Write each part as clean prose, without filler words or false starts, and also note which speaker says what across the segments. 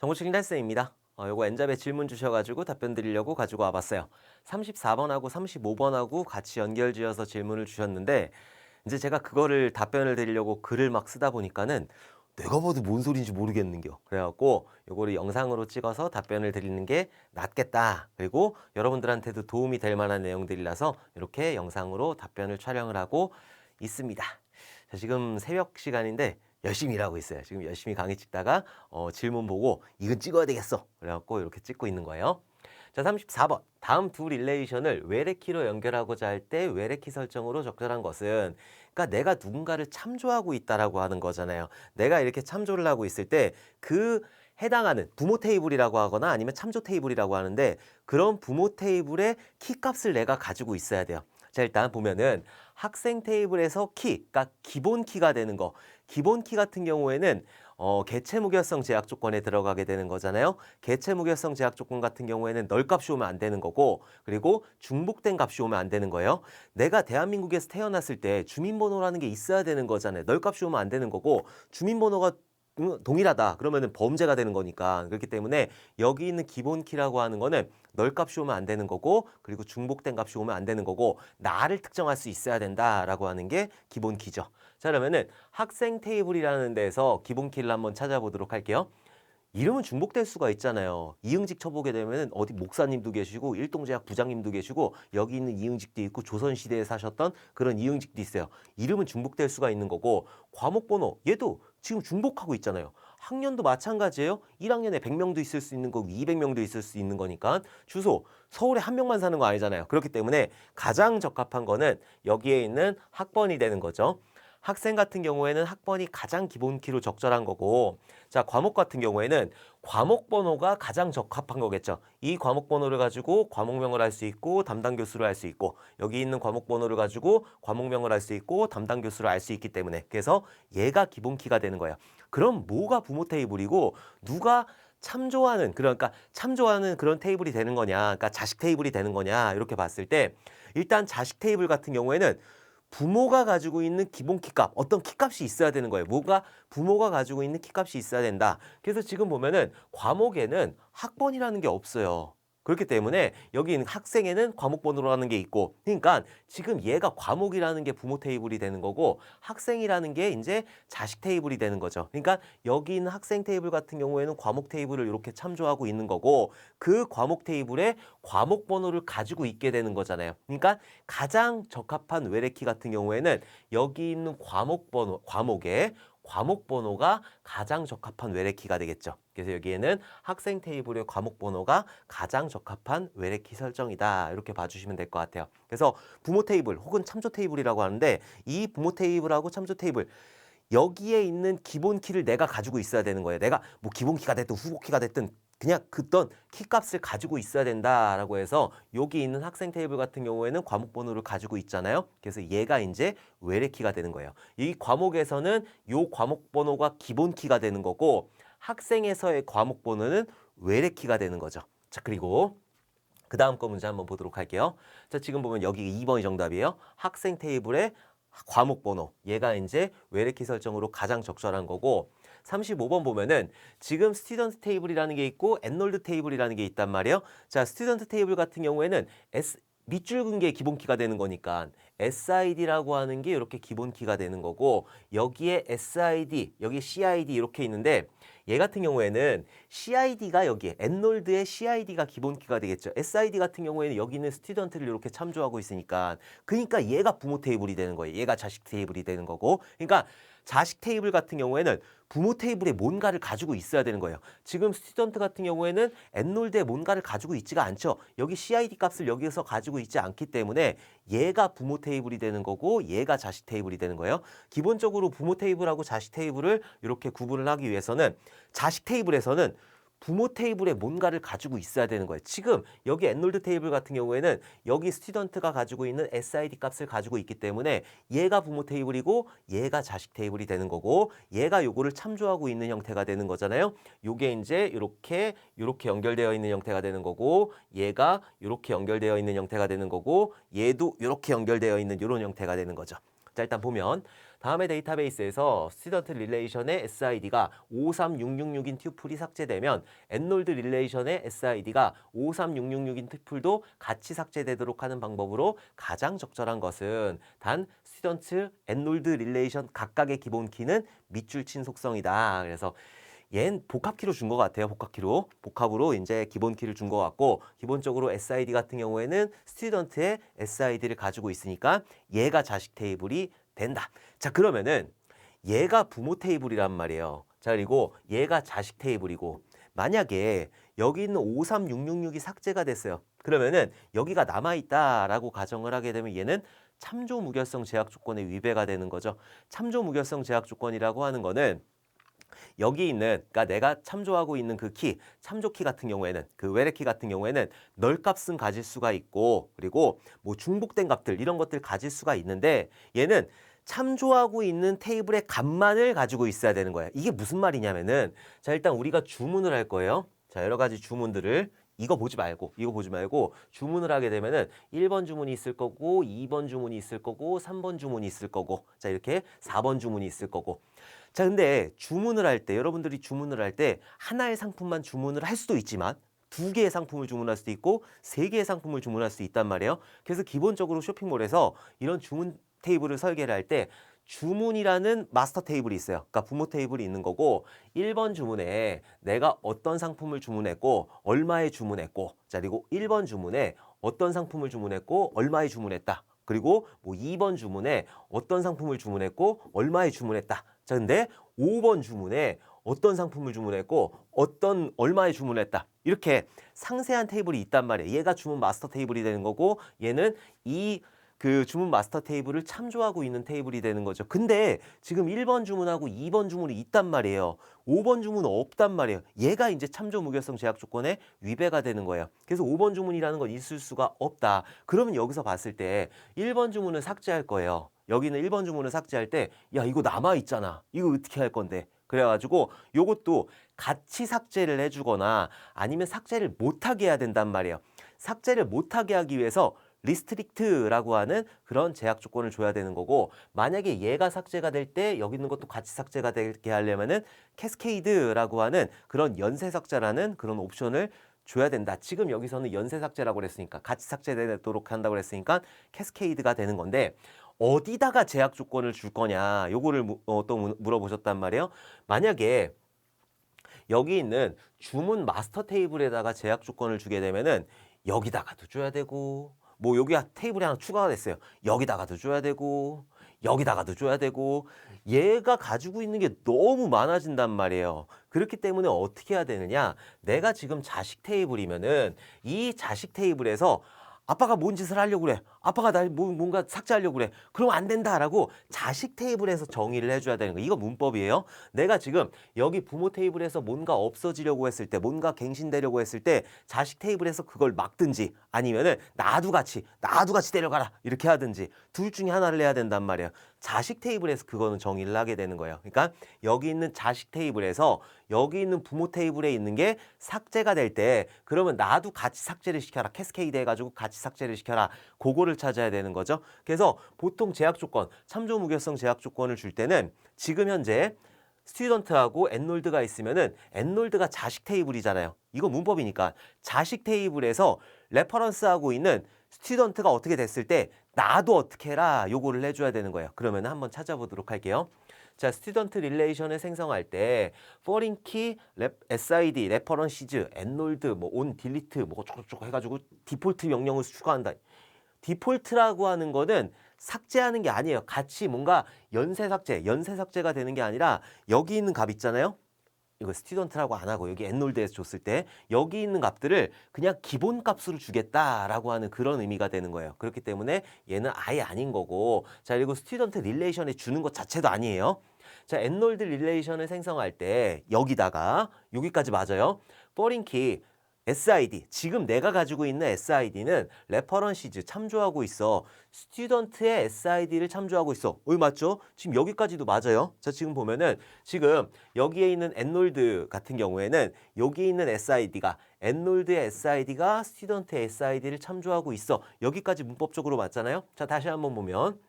Speaker 1: 정보책 인달쌤입니다. 요거 N잡에 질문 주셔가지고 답변 드리려고 가지고 와봤어요. 34번하고 35번하고 같이 연결지어서 질문을 주셨는데 이제 제가 그거를 답변을 드리려고 글을 막 쓰다 보니까는 내가 봐도 뭔 소리인지 모르겠는겨. 그래갖고 요거를 영상으로 찍어서 답변을 드리는 게 낫겠다. 그리고 여러분들한테도 도움이 될 만한 내용들이라서 이렇게 영상으로 답변을 촬영을 하고 있습니다. 자, 지금 새벽 시간인데 열심히 일하고 있어요. 지금 열심히 강의 찍다가 질문 보고 이건 찍어야 되겠어. 그래갖고 이렇게 찍고 있는 거예요. 자, 34번. 다음 두 릴레이션을 외래키로 연결하고자 할 때 외래키 설정으로 적절한 것은, 그러니까 내가 누군가를 참조하고 있다라고 하는 거잖아요. 내가 이렇게 참조를 하고 있을 때 그 해당하는 부모 테이블이라고 하거나 아니면 참조 테이블이라고 하는데, 그런 부모 테이블의 키 값을 내가 가지고 있어야 돼요. 자, 일단 보면은 학생 테이블에서 키, 그러니까 기본 키가 되는 거. 기본 키 같은 경우에는 개체 무결성 제약 조건에 들어가게 되는 거잖아요. 개체 무결성 제약 조건 같은 경우에는 널 값이 오면 안 되는 거고, 그리고 중복된 값이 오면 안 되는 거예요. 내가 대한민국에서 태어났을 때 주민번호라는 게 있어야 되는 거잖아요. 널 값이 오면 안 되는 거고, 주민번호가 동일하다 그러면은 범죄가 되는 거니까. 그렇기 때문에 여기 있는 기본 키라고 하는 거는 널 값이 오면 안 되는 거고, 그리고 중복된 값이 오면 안 되는 거고, 나를 특정할 수 있어야 된다라고 하는 게 기본 키죠. 자, 그러면은 학생 테이블이라는 데서 기본 키를 한번 찾아보도록 할게요. 이름은 중복될 수가 있잖아요. 이응직 쳐보게 되면 어디 목사님도 계시고 일동제약 부장님도 계시고 여기 있는 이응직도 있고 조선시대에 사셨던 그런 이응직도 있어요. 이름은 중복될 수가 있는 거고, 과목번호 얘도 지금 중복하고 있잖아요. 학년도 마찬가지예요. 1학년에 100명도 있을 수 있는 거고 200명도 있을 수 있는 거니까. 주소 서울에 한 명만 사는 거 아니잖아요. 그렇기 때문에 가장 적합한 거는 여기에 있는 학번이 되는 거죠. 학생 같은 경우에는 학번이 가장 기본 키로 적절한 거고, 자, 과목 같은 경우에는 과목 번호가 가장 적합한 거겠죠. 이 과목 번호를 가지고 과목명을 할 수 있고 담당 교수를 할 수 있고, 여기 있는 과목 번호를 가지고 과목명을 할 수 있고 담당 교수를 알 수 있기 때문에, 그래서 얘가 기본 키가 되는 거예요. 그럼 뭐가 부모 테이블이고 누가 참조하는, 그러니까 참조하는 그런 테이블이 되는 거냐, 그러니까 자식 테이블이 되는 거냐, 이렇게 봤을 때 일단 자식 테이블 같은 경우에는 부모가 가지고 있는 기본 키값, 어떤 키값이 있어야 되는 거예요. 뭐가 부모가 가지고 있는 키값이 있어야 된다. 그래서 지금 보면은 과목에는 학번이라는 게 없어요. 그렇기 때문에 여기 있는 학생에는 과목 번호라는 게 있고, 그러니까 지금 얘가 과목이라는 게 부모 테이블이 되는 거고 학생이라는 게 이제 자식 테이블이 되는 거죠. 그러니까 여기 있는 학생 테이블 같은 경우에는 과목 테이블을 이렇게 참조하고 있는 거고, 그 과목 테이블에 과목 번호를 가지고 있게 되는 거잖아요. 그러니까 가장 적합한 외래키 같은 경우에는 여기 있는 과목 번호, 과목에 과목 번호가 가장 적합한 외래키가 되겠죠. 그래서 여기에는 학생 테이블의 과목 번호가 가장 적합한 외래키 설정이다. 이렇게 봐주시면 될 것 같아요. 그래서 부모 테이블 혹은 참조 테이블이라고 하는데, 이 부모 테이블하고 참조 테이블 여기에 있는 기본 키를 내가 가지고 있어야 되는 거예요. 내가 뭐 기본 키가 됐든 후보 키가 됐든 그냥 그떤 키 값을 가지고 있어야 된다라고 해서 여기 있는 학생 테이블 같은 경우에는 과목 번호를 가지고 있잖아요. 그래서 얘가 이제 외래 키가 되는 거예요. 이 과목에서는 요 과목 번호가 기본 키가 되는 거고, 학생에서의 과목 번호는 외래 키가 되는 거죠. 자, 그리고 그 다음 거 문제 한번 보도록 할게요. 자, 지금 보면 여기 2번이 정답이에요. 학생 테이블의 과목 번호. 얘가 이제 외래키 설정으로 가장 적절한 거고, 35번 보면은 지금 스튜던트 테이블이라는 게 있고 엔롤드 테이블이라는 게 있단 말이에요. 자, 스튜던트 테이블 같은 경우에는 밑줄 근 게 기본 키가 되는 거니까 SID라고 하는 게 이렇게 기본 키가 되는 거고, 여기에 SID, 여기 CID 이렇게 있는데, 얘 같은 경우에는 CID가 여기에 엔롤드의 CID가 기본 키가 되겠죠. SID 같은 경우에는 여기 있는 스튜던트를 이렇게 참조하고 있으니까, 그러니까 얘가 부모 테이블이 되는 거예요. 얘가 자식 테이블이 되는 거고, 그러니까 자식 테이블 같은 경우에는 부모 테이블에 뭔가를 가지고 있어야 되는 거예요. 지금 스튜던트 같은 경우에는 엔롤드에 뭔가를 가지고 있지가 않죠. 여기 CID 값을 여기서 가지고 있지 않기 때문에 얘가 부모 테이블이 되는 거고 얘가 자식 테이블이 되는 거예요. 기본적으로 부모 테이블하고 자식 테이블을 이렇게 구분을 하기 위해서는 자식 테이블에서는 부모 테이블에 뭔가를 가지고 있어야 되는 거예요. 지금 여기 엔롤드 테이블 같은 경우에는 여기 스튜던트가 가지고 있는 SID 값을 가지고 있기 때문에 얘가 부모 테이블이고 얘가 자식 테이블이 되는 거고, 얘가 요거를 참조하고 있는 형태가 되는 거잖아요. 요게 이제 이렇게 연결되어 있는 형태가 되는 거고, 얘가 이렇게 연결되어 있는 형태가 되는 거고, 얘도 이렇게 연결되어 있는 이런 형태가 되는 거죠. 자, 일단 보면 다음에 데이터베이스에서 스튜던트 릴레이션의 SID가 53666인 튜플이 삭제되면 엔롤드 릴레이션의 SID가 53666인 튜플도 같이 삭제되도록 하는 방법으로 가장 적절한 것은 단 스튜던트 엔롤드 릴레이션 각각의 기본 키는 밑줄 친 속성이다. 그래서 얜 복합키로 준 것 같아요. 복합키로. 복합으로 이제 기본 키를 준 것 같고 기본적으로 SID 같은 경우에는 스튜던트의 SID를 가지고 있으니까 얘가 자식 테이블이 된다. 자, 그러면은 얘가 부모 테이블이란 말이에요. 자, 그리고 얘가 자식 테이블이고 만약에 여기 있는 53666이 삭제가 됐어요. 그러면은 여기가 남아있다라고 가정을 하게 되면 얘는 참조 무결성 제약 조건에 위배가 되는 거죠. 참조 무결성 제약 조건이라고 하는 거는 여기 있는, 그러니까 내가 참조하고 있는 그 키, 참조키 같은 경우에는, 그 외래키 같은 경우에는 널 값은 가질 수가 있고, 그리고 뭐 중복된 값들, 이런 것들 가질 수가 있는데, 얘는 참조하고 있는 테이블의 값만을 가지고 있어야 되는 거야. 이게 무슨 말이냐면은, 자, 일단 우리가 주문을 할 거예요. 자, 여러 가지 주문들을. 이거 보지 말고 주문을 하게 되면은 1번 주문이 있을 거고 2번 주문이 있을 거고 3번 주문이 있을 거고 자 이렇게 4번 주문이 있을 거고 자, 근데 주문을 할 때, 여러분들이 주문을 할 때 하나의 상품만 주문을 할 수도 있지만 두 개의 상품을 주문할 수도 있고 세 개의 상품을 주문할 수 있단 말이에요. 그래서 기본적으로 쇼핑몰에서 이런 주문 테이블을 설계를 할 때 주문이라는 마스터 테이블이 있어요. 그러니까 부모 테이블이 있는 거고 1번 주문에 내가 어떤 상품을 주문했고 얼마에 주문했고 자, 그리고 1번 주문에 어떤 상품을 주문했고 얼마에 주문했다. 그리고 뭐 2번 주문에 어떤 상품을 주문했고 얼마에 주문했다. 자, 근데 5번 주문에 어떤 상품을 주문했고 어떤 얼마에 주문했다. 이렇게 상세한 테이블이 있단 말이에요. 얘가 주문 마스터 테이블이 되는 거고 얘는 이 그 주문 마스터 테이블을 참조하고 있는 테이블이 되는 거죠. 근데 지금 1번 주문하고 2번 주문이 있단 말이에요. 5번 주문은 없단 말이에요. 얘가 이제 참조 무결성 제약 조건에 위배가 되는 거예요. 그래서 5번 주문이라는 건 있을 수가 없다. 그러면 여기서 봤을 때 1번 주문은 삭제할 거예요. 여기는 1번 주문을 삭제할 때 야, 이거 남아 있잖아. 이거 어떻게 할 건데? 그래가지고 요것도 같이 삭제를 해주거나 아니면 삭제를 못하게 해야 된단 말이에요. 삭제를 못하게 하기 위해서 리스트릭트라고 하는 그런 제약 조건을 줘야 되는 거고 만약에 얘가 삭제가 될 때 여기 있는 것도 같이 삭제가 되게 하려면은 캐스케이드라고 하는 그런 연쇄 삭제라는 그런 옵션을 줘야 된다. 지금 여기서는 연쇄 삭제라고 그랬으니까 같이 삭제되도록 한다고 그랬으니까 캐스케이드가 되는 건데 어디다가 제약 조건을 줄 거냐 요거를 또 물어보셨단 말이에요. 만약에 여기 있는 주문 마스터 테이블에다가 제약 조건을 주게 되면은 여기다가도 줘야 되고 뭐 여기 테이블이 하나 추가가 됐어요. 여기다가도 줘야 되고 여기다가도 줘야 되고 얘가 가지고 있는 게 너무 많아진단 말이에요. 그렇기 때문에 어떻게 해야 되느냐? 내가 지금 자식 테이블이면은 이 자식 테이블에서 아빠가 뭔 짓을 하려고 그래. 아빠가 날 뭔가 삭제하려고 그래. 그럼 안 된다라고 자식 테이블에서 정의를 해줘야 되는 거. 이거 문법이에요. 내가 지금 여기 부모 테이블에서 뭔가 없어지려고 했을 때, 뭔가 갱신되려고 했을 때 자식 테이블에서 그걸 막든지 아니면은 나도 같이 데려가라 이렇게 하든지 둘 중에 하나를 해야 된단 말이에요. 자식 테이블에서 그거는 정의를 하게 되는 거예요. 그러니까 여기 있는 자식 테이블에서 여기 있는 부모 테이블에 있는 게 삭제가 될 때 그러면 나도 같이 삭제를 시켜라. 캐스케이드 해가지고 같이 삭제를 시켜라. 그거를 찾아야 되는 거죠. 그래서 보통 제약 조건, 참조 무결성 제약 조건을 줄 때는 지금 현재 스튜던트하고 엔롤드가 있으면은 엔롤드가 자식 테이블이잖아요. 이거 문법이니까 자식 테이블에서 레퍼런스하고 있는 스튜던트가 어떻게 됐을 때 나도 어떻게 해라 요거를 해줘야 되는 거예요. 그러면 한번 찾아보도록 할게요. 자, 스튜던트 릴레이션을 생성할 때 foreign key, SID, references, enrolled, 뭐 on, delete, 뭐 어쩌고저쩌고 해가지고 디폴트 명령을 추가한다. 디폴트라고 하는 거는 삭제하는 게 아니에요. 같이 뭔가 연쇄 삭제가 되는 게 아니라 여기 있는 값 있잖아요. 이거 스튜던트라고 안 하고 여기 엔롤드에서 줬을 때 여기 있는 값들을 그냥 기본 값으로 주겠다라고 하는 그런 의미가 되는 거예요. 그렇기 때문에 얘는 아예 아닌 거고 자 그리고 스튜던트 릴레이션에 주는 것 자체도 아니에요. 자 엔롤드 릴레이션을 생성할 때 여기다가 여기까지 맞아요. foreign key SID, 지금 내가 가지고 있는 SID는 레퍼런시즈 참조하고 있어. 스튜던트의 SID를 참조하고 있어. 맞죠? 지금 여기까지도 맞아요. 자, 지금 보면은 지금 여기에 있는 엔롤드 같은 경우에는 여기 있는 SID가 엔롤드의 SID가 스튜던트의 SID를 참조하고 있어. 여기까지 문법적으로 맞잖아요. 자, 다시 한번 보면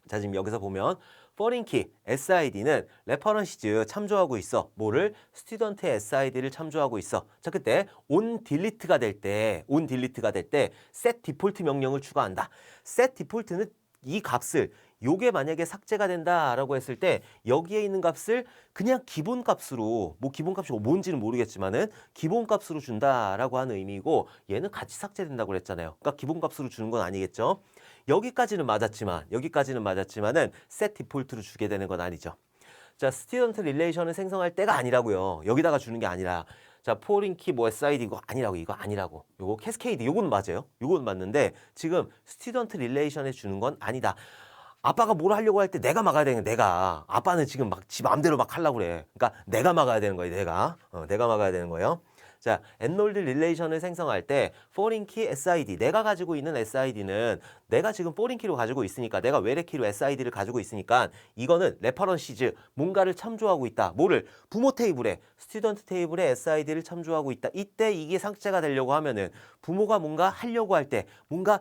Speaker 1: 자, 지금 여기서 보면 foreign key SID는 레퍼런시즈 참조하고 있어. 뭐를? 스튜던트의 SID를 참조하고 있어. 자, 그때 on delete가 될 때, set default 명령을 추가한다. set default는 이 값을 요게 만약에 삭제가 된다라고 했을 때 여기에 있는 값을 그냥 기본값으로 뭐 기본값이 뭔지는 모르겠지만은 기본값으로 준다라고 하는 의미이고 얘는 같이 삭제된다고 그랬잖아요. 그러니까 기본값으로 주는 건 아니겠죠. 여기까지는 맞았지만은 set default로 주게 되는 건 아니죠. 자, 스튜던트 릴레이션을 생성할 때가 아니라고요. 여기다가 주는 게 아니라 자, 포린 키 뭐 SID 이거 아니라고. 요거 캐스케이드 요건 맞아요. 요건 맞는데 지금 스튜던트 릴레이션에 주는 건 아니다. 아빠가 뭘 하려고 할 때 내가 막아야 되는 거야, 내가. 아빠는 지금 막 지 마음대로 막 하려고 그래. 그러니까 내가 막아야 되는 거예요, 내가 막아야 되는 거예요. 자, 엔롤드 릴레이션을 생성할 때 foreign key SID, 내가 가지고 있는 SID는 내가 지금 foreign key로 가지고 있으니까 내가 외래 키로 SID를 가지고 있으니까 이거는 레퍼런시즈, 뭔가를 참조하고 있다. 뭐를? 부모 테이블에, 스튜던트 테이블에 SID를 참조하고 있다. 이때 이게 삭제가 되려고 하면은 부모가 뭔가 하려고 할 때 뭔가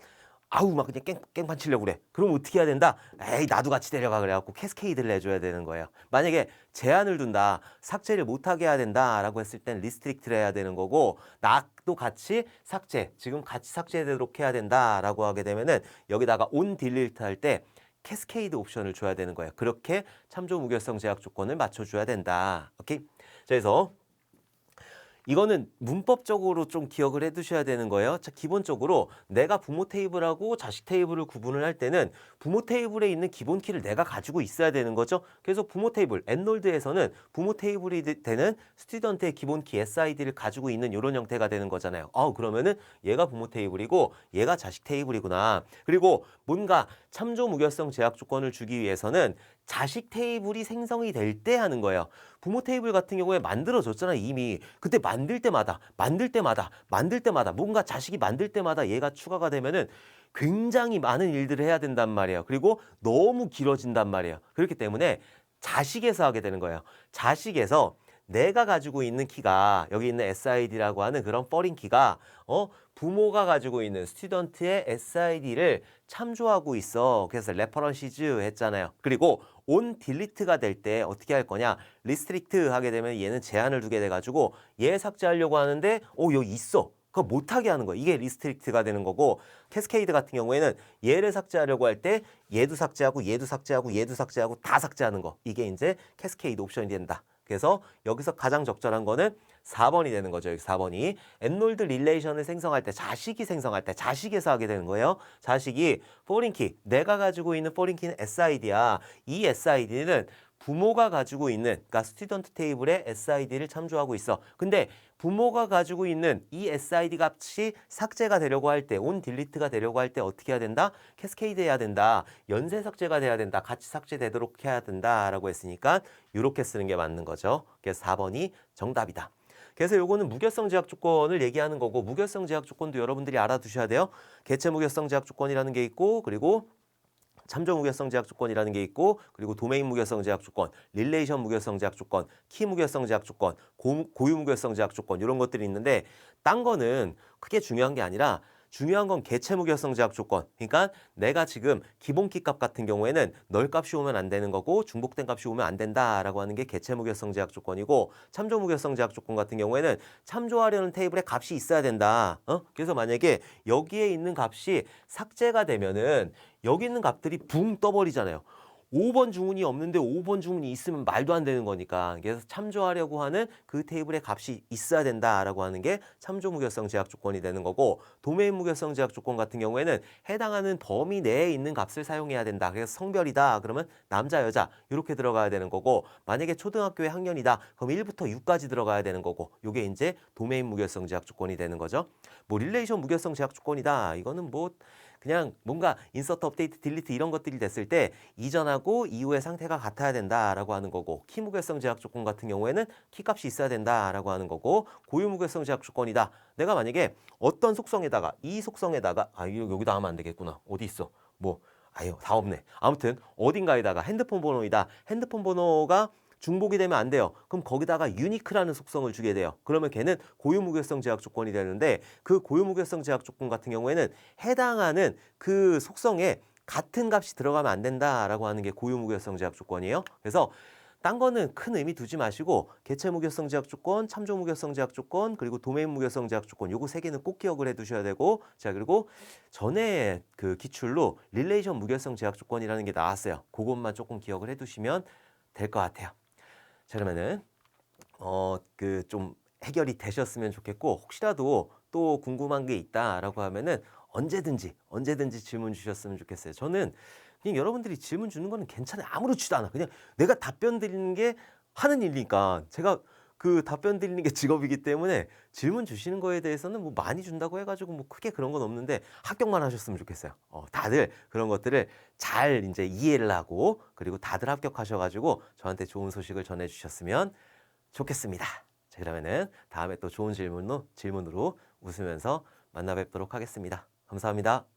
Speaker 1: 아우 막 그냥 깽판 치려고 그래. 그럼 어떻게 해야 된다? 에이 나도 같이 데려가 그래갖고 캐스케이드를 해줘야 되는 거예요. 만약에 제한을 둔다, 삭제를 못하게 해야 된다라고 했을 땐 리스트릭트를 해야 되는 거고 나도 같이 삭제, 지금 같이 삭제되도록 해야 된다라고 하게 되면은 여기다가 on delete 할 때 캐스케이드 옵션을 줘야 되는 거예요. 그렇게 참조 무결성 제약 조건을 맞춰줘야 된다. 오케이? 자, 그래서 이거는 문법적으로 좀 기억을 해 두셔야 되는 거예요. 자, 기본적으로 내가 부모 테이블하고 자식 테이블을 구분을 할 때는 부모 테이블에 있는 기본 키를 내가 가지고 있어야 되는 거죠. 그래서 부모 테이블, 엔롤드에서는 부모 테이블이 되는 스튜던트의 기본 키 SID를 가지고 있는 이런 형태가 되는 거잖아요. 그러면은 얘가 부모 테이블이고 얘가 자식 테이블이구나. 그리고 뭔가 참조 무결성 제약 조건을 주기 위해서는 자식 테이블이 생성이 될 때 하는 거예요. 부모 테이블 같은 경우에 만들어졌잖아요, 이미. 그때 만들 때마다 뭔가 자식이 만들 때마다 얘가 추가가 되면은 굉장히 많은 일들을 해야 된단 말이에요. 그리고 너무 길어진단 말이에요. 그렇기 때문에 자식에서 하게 되는 거예요. 자식에서 내가 가지고 있는 키가 여기 있는 SID라고 하는 그런 foreign 키가 부모가 가지고 있는 스튜던트의 SID를 참조하고 있어. 그래서 레퍼런시즈 했잖아요. 그리고 on delete가 될 때 어떻게 할 거냐? restrict 하게 되면 얘는 제한을 두게 돼가지고 얘 삭제하려고 하는데 여기 있어. 그거 못하게 하는 거야. 이게 restrict가 되는 거고 캐스케이드 같은 경우에는 얘를 삭제하려고 할 때 얘도 삭제하고 다 삭제하는 거. 이게 이제 캐스케이드 옵션이 된다. 그래서 여기서 가장 적절한 거는 4번이 되는 거죠. 여기 4번이. 엔롤드 릴레이션을 생성할 때, 자식이 생성할 때, 자식에서 하게 되는 거예요. 자식이 foreign key, 내가 가지고 있는 foreign key는 SID야. 이 SID는 부모가 가지고 있는, 그러니까 스튜던트 테이블에 SID를 참조하고 있어. 근데 부모가 가지고 있는 이 SID 값이 삭제가 되려고 할 때, on delete가 되려고 할 때 어떻게 해야 된다? 캐스케이드 해야 된다. 연쇄 삭제가 돼야 된다. 같이 삭제되도록 해야 된다라고 했으니까 이렇게 쓰는 게 맞는 거죠. 그래서 4번이 정답이다. 그래서 요거는 무결성 제약 조건을 얘기하는 거고 무결성 제약 조건도 여러분들이 알아두셔야 돼요. 개체 무결성 제약 조건이라는 게 있고 그리고 참조 무결성 제약 조건이라는 게 있고 그리고 도메인 무결성 제약 조건, 릴레이션 무결성 제약 조건, 키 무결성 제약 조건, 고유 무결성 제약 조건 이런 것들이 있는데 딴 거는 크게 중요한 게 아니라 중요한 건 개체 무결성 제약 조건. 그러니까 내가 지금 기본 키 값 같은 경우에는 널 값이 오면 안 되는 거고 중복된 값이 오면 안 된다라고 하는 게 개체 무결성 제약 조건이고 참조 무결성 제약 조건 같은 경우에는 참조하려는 테이블에 값이 있어야 된다. 그래서 만약에 여기에 있는 값이 삭제가 되면은 여기 있는 값들이 붕 떠버리잖아요. 5번 주문이 없는데 5번 주문이 있으면 말도 안 되는 거니까. 그래서 참조하려고 하는 그 테이블에 값이 있어야 된다라고 하는 게 참조 무결성 제약 조건이 되는 거고 도메인 무결성 제약 조건 같은 경우에는 해당하는 범위 내에 있는 값을 사용해야 된다. 그래서 성별이다. 그러면 남자, 여자 이렇게 들어가야 되는 거고 만약에 초등학교의 학년이다. 그럼 1부터 6까지 들어가야 되는 거고 요게 이제 도메인 무결성 제약 조건이 되는 거죠. 뭐 릴레이션 무결성 제약 조건이다. 이거는 뭐 그냥 뭔가 인서트, 업데이트, 딜리트 이런 것들이 됐을 때 이전하고 이후의 상태가 같아야 된다라고 하는 거고 키 무결성 제약 조건 같은 경우에는 키 값이 있어야 된다라고 하는 거고 고유 무결성 제약 조건이다. 내가 만약에 어떤 속성에다가 이 속성에다가 여기다 하면 안 되겠구나. 어디 있어? 다 없네. 아무튼 어딘가에다가 핸드폰 번호이다. 핸드폰 번호가 중복이 되면 안 돼요. 그럼 거기다가 유니크라는 속성을 주게 돼요. 그러면 걔는 고유무결성 제약 조건이 되는데 그 고유무결성 제약 조건 같은 경우에는 해당하는 그 속성에 같은 값이 들어가면 안 된다라고 하는 게 고유무결성 제약 조건이에요. 그래서 딴 거는 큰 의미 두지 마시고 개체 무결성 제약 조건, 참조 무결성 제약 조건, 그리고 도메인 무결성 제약 조건 요거 세 개는 꼭 기억을 해 두셔야 되고 자 그리고 전에 그 기출로 릴레이션 무결성 제약 조건이라는 게 나왔어요. 그것만 조금 기억을 해 두시면 될 것 같아요. 자 그러면은 그 좀 해결이 되셨으면 좋겠고 혹시라도 또 궁금한 게 있다라고 하면은 언제든지 질문 주셨으면 좋겠어요. 저는 그냥 여러분들이 질문 주는 거는 괜찮아요. 아무렇지도 않아. 그냥 내가 답변 드리는 게 하는 일이니까 제가 그 답변 드리는 게 직업이기 때문에 질문 주시는 거에 대해서는 뭐 많이 준다고 해가지고 뭐 크게 그런 건 없는데 합격만 하셨으면 좋겠어요. 다들 그런 것들을 잘 이제 이해를 하고 그리고 다들 합격하셔가지고 저한테 좋은 소식을 전해주셨으면 좋겠습니다. 자, 그러면은 다음에 또 좋은 질문으로 웃으면서 만나 뵙도록 하겠습니다. 감사합니다.